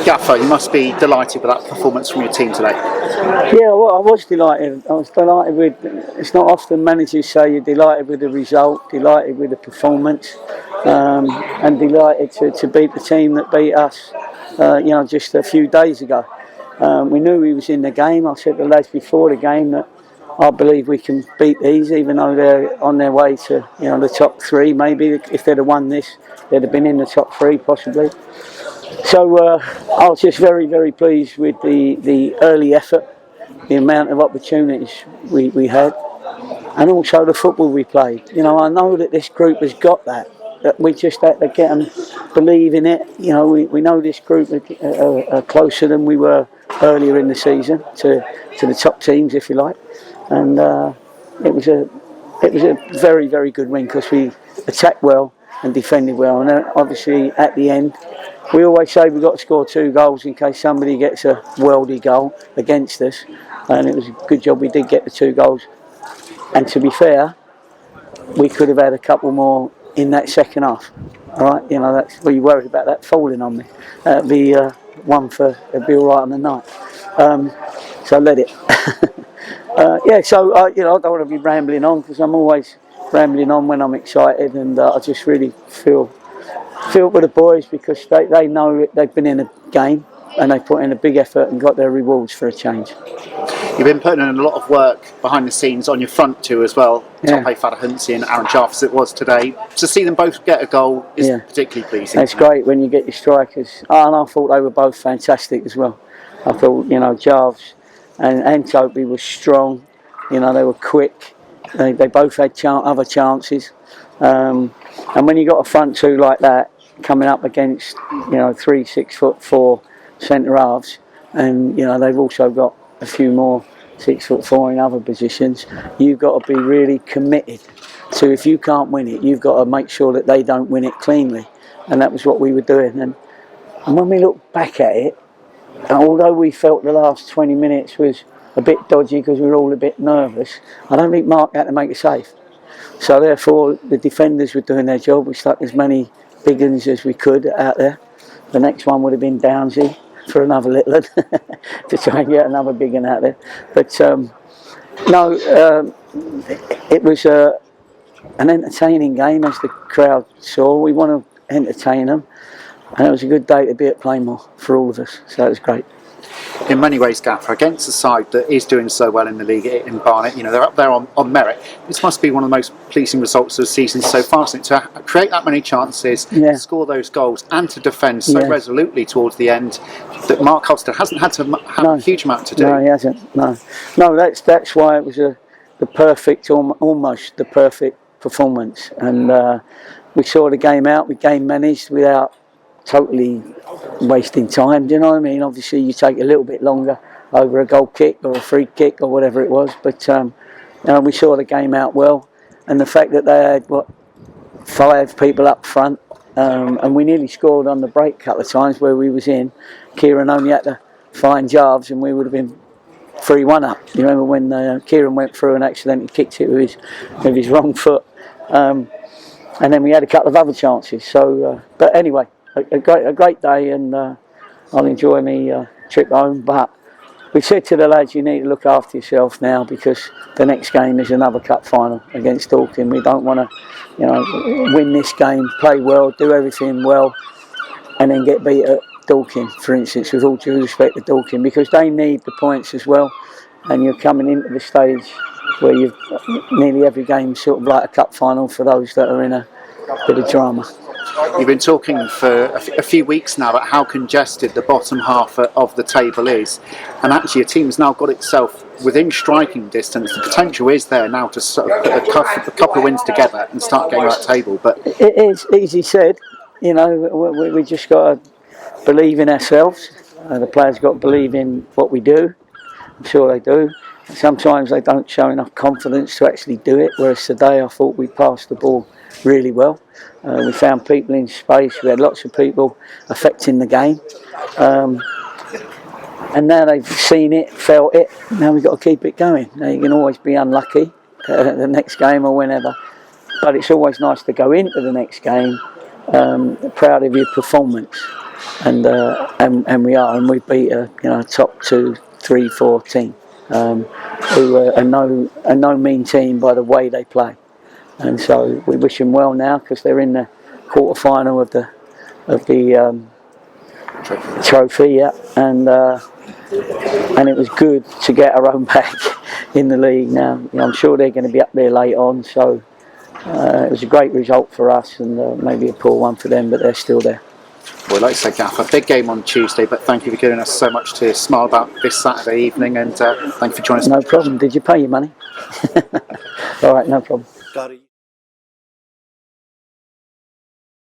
Gaffer, you must be delighted with that performance from your team today. Yeah, well, I was delighted. I was delighted with. It's not often managers say you're delighted with the result, delighted with the performance, and delighted to beat the team that beat us. Just a few days ago. We knew we was in the game. I said to the lads before the game that I believe we can beat these, even though they're on their way to the top three. Maybe if they'd have won this, they'd have been in the top three possibly. So I was just very, very pleased with the early effort, the amount of opportunities we had, and also the football we played. I know that this group has got that we just had to get them believe in it. We know this group are closer than we were earlier in the season to the top teams, if you like, and it was a very, very good win because we attacked well and defended well, and obviously at the end. We always say we've got to score 2 goals in case somebody gets a worldie goal against us, and it was a good job we did get the 2 goals. And to be fair, we could have had a couple more in that second half. All right, that's well, you worried about that falling on me. It'd be one for it'd be all right on the night. So let it. I don't want to be rambling on because I'm always rambling on when I'm excited, and I just really feel with the boys because they know they've been in a game and they put in a big effort and got their rewards for a change. You've been putting in a lot of work behind the scenes on your front two as well. Yeah. Tope Fadahunsi and Aaron Jarvis it was today. To see them both get a goal is particularly pleasing. It's great when you get your strikers. And I thought they were both fantastic as well. I thought, Jarvis and Tope were strong. They were quick. They both had other chances. And when you got a front two like that, coming up against 3 6'4" centre halves, and they've also got a few more 6'4" in other positions. You've got to be really committed. So if you can't win it, you've got to make sure that they don't win it cleanly, and that was what we were doing. And when we look back at it, although we felt the last 20 minutes was a bit dodgy because we were all a bit nervous, I don't think Mark had to make a save. So therefore, the defenders were doing their job. We stuck as many big uns as we could out there. The next one would have been Downsy for another little one to try and get another big one out there. But it was an entertaining game, as the crowd saw. We want to entertain them, and it was a good day to be at Plainmoor for all of us. So it was great. In many ways, Gaffer, against a side that is doing so well in the league in Barnet, they're up there on merit. This must be one of the most pleasing results of the season so far, to create that many chances, score those goals, and to defend so resolutely towards the end that Mark Hofstad hasn't had to have a huge amount to do. No, he hasn't. No, that's why it was almost the perfect performance, and we saw the game out. We game managed without totally wasting time, do you know what I mean? Obviously you take a little bit longer over a goal kick or a free kick or whatever it was, but we saw the game out well, and the fact that they had 5 people up front, and we nearly scored on the break a couple of times where we was in. Kieran only had to find Jarves and we would have been 3-1 up. You remember when Kieran went through and accidentally kicked it with his wrong foot, and then we had a couple of other chances. So but anyway, a great day, and I'll enjoy my trip home. But we said to the lads, you need to look after yourself now because the next game is another cup final against Dorking. We don't want to, win this game, play well, do everything well, and then get beat at Dorking, for instance, with all due respect to Dorking, because they need the points as well. And you're coming into the stage where you've nearly every game sort of like a cup final for those that are in a bit of drama. You've been talking for a few weeks now about how congested the bottom half of the table is, and actually a team's now got itself within striking distance. The potential is there now to sort of put a couple of wins together and start getting that table. But it is easy said, we just got to believe in ourselves. The players got to believe in what we do. I'm sure they do. Sometimes they don't show enough confidence to actually do it, whereas today I thought we passed the ball really well. We found people in space. We had lots of people affecting the game, and now they've seen it, felt it. Now we've got to keep it going. Now you can always be unlucky the next game or whenever, but it's always nice to go into the next game proud of your performance. and we are, and we beat a top 2, 3, 4 team, who are no mean team by the way they play, and so we wish them well now because they're in the quarter final of the trophy, yeah, and it was good to get our own back in the league now. I'm sure they're going to be up there late on, so it was a great result for us, and maybe a poor one for them, but they're still there. Well, like I say, Gaffer, big game on Tuesday, but thank you for giving us so much to smile about this Saturday evening, and thank you for joining us. No problem. Did you pay your money? All right, no problem.